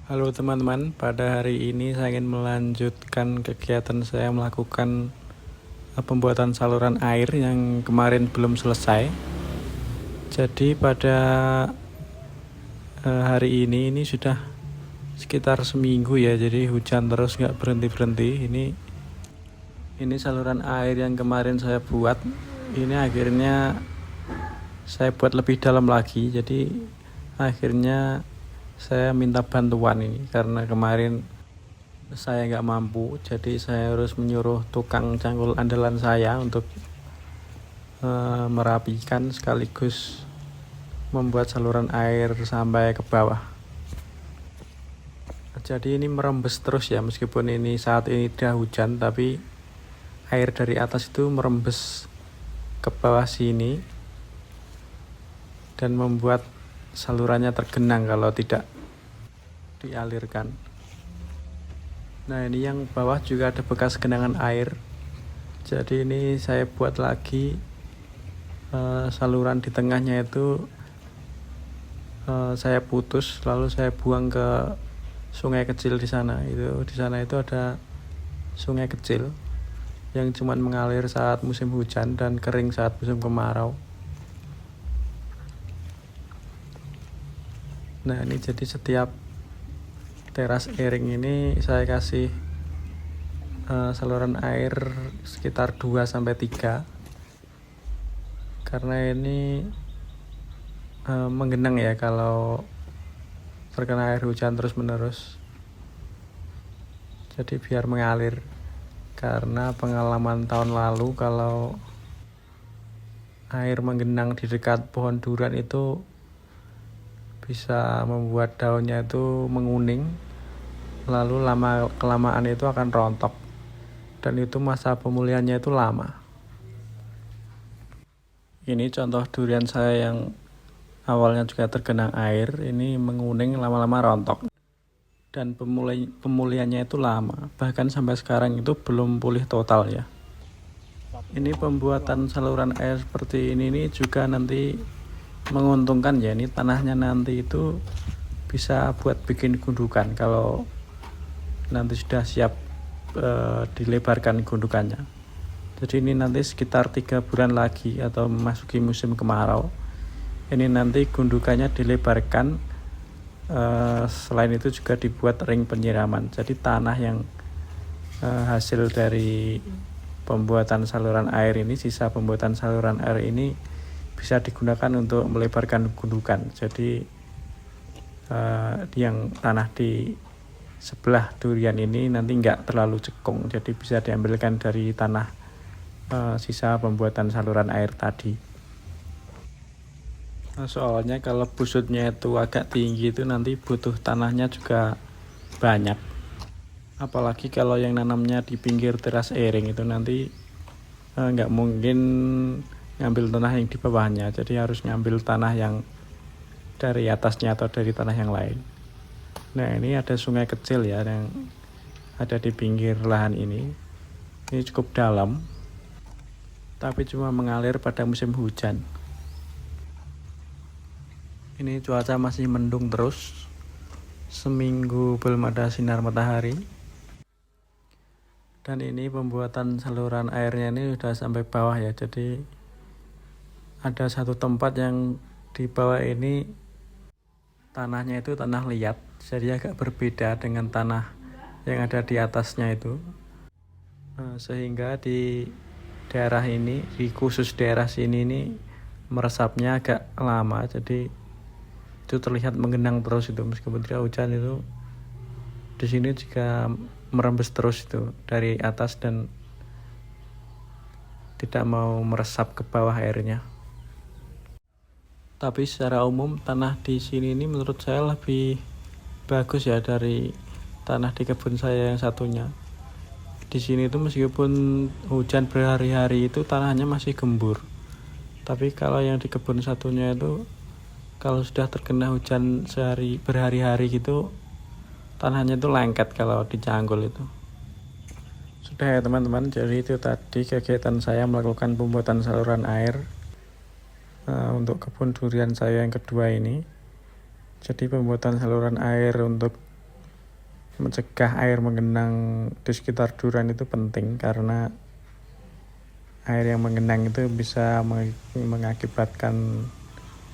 Halo teman-teman, pada hari ini saya ingin melanjutkan kegiatan saya melakukan pembuatan saluran air yang kemarin belum selesai. Jadi pada hari ini sudah sekitar seminggu ya, jadi hujan terus nggak berhenti-berhenti. Ini saluran air yang kemarin saya buat, ini akhirnya saya buat lebih dalam lagi, jadi akhirnya saya minta bantuan ini karena kemarin saya nggak mampu, jadi saya harus menyuruh tukang cangkul andalan saya untuk merapikan sekaligus membuat saluran air sampai ke bawah. Jadi ini merembes terus ya, meskipun ini saat ini udah hujan, tapi air dari atas itu merembes ke bawah sini dan membuat salurannya tergenang kalau tidak dialirkan. Nah, ini yang bawah juga ada bekas genangan air. Jadi ini saya buat lagi saluran di tengahnya itu saya putus, lalu saya buang ke sungai kecil di sana. Di sana itu ada sungai kecil yang cuma mengalir saat musim hujan dan kering saat musim kemarau. Nah, ini jadi setiap teras airing ini saya kasih saluran air sekitar 2-3 karena ini menggenang ya kalau terkena air hujan terus menerus, jadi biar mengalir. Karena pengalaman tahun lalu kalau air menggenang di dekat pohon durian itu bisa membuat daunnya itu menguning, lalu lama kelamaan itu akan rontok dan itu masa pemulihannya itu lama. Ini contoh durian saya yang awalnya juga tergenang air, ini menguning lama-lama rontok dan pemulihannya itu lama, bahkan sampai sekarang itu belum pulih total ya. Ini pembuatan saluran air seperti ini juga nanti menguntungkan ya, ini tanahnya nanti itu bisa buat bikin gundukan kalau nanti sudah siap dilebarkan gundukannya. Jadi ini nanti sekitar 3 bulan lagi atau memasuki musim kemarau, ini nanti gundukannya dilebarkan. Selain itu juga dibuat ring penyiraman, jadi tanah yang hasil dari pembuatan saluran air ini, sisa pembuatan saluran air ini bisa digunakan untuk melebarkan gundukan. Jadi yang tanah di sebelah durian ini nanti nggak terlalu cekung, jadi bisa diambilkan dari tanah sisa pembuatan saluran air tadi. Soalnya kalau busutnya itu agak tinggi itu nanti butuh tanahnya juga banyak, apalagi kalau yang nanamnya di pinggir teras airing itu nanti nggak mungkin ngambil tanah yang di bawahnya, jadi harus ngambil tanah yang dari atasnya atau dari tanah yang lain. Nah, ini ada sungai kecil ya yang ada di pinggir lahan ini cukup dalam, tapi cuma mengalir pada musim hujan. Ini cuaca masih mendung terus, seminggu belum ada sinar matahari. Dan ini pembuatan saluran airnya ini sudah sampai bawah ya, jadi ada satu tempat yang di bawah ini tanahnya itu tanah liat, jadi agak berbeda dengan tanah yang ada di atasnya itu. Sehingga di daerah ini, di khusus daerah sini ini meresapnya agak lama, jadi itu terlihat menggenang terus itu, meskipun tidak hujan itu di sini juga merembes terus itu dari atas dan tidak mau meresap ke bawah airnya. Tapi secara umum tanah di sini ini menurut saya lebih bagus ya dari tanah di kebun saya yang satunya. Di sini itu meskipun hujan berhari-hari itu tanahnya masih gembur. Tapi kalau yang di kebun satunya itu kalau sudah terkena hujan berhari-hari gitu, tanahnya itu lengket kalau dicangkul itu. Sudah ya teman-teman, jadi itu tadi kegiatan saya melakukan pembuatan saluran air untuk kebun durian saya yang kedua ini. Jadi pembuatan saluran air untuk mencegah air menggenang di sekitar durian itu penting, karena air yang menggenang itu bisa mengakibatkan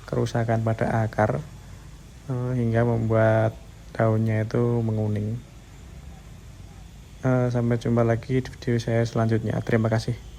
kerusakan pada akar hingga membuat daunnya itu menguning. Sampai jumpa lagi di video saya selanjutnya. Terima kasih.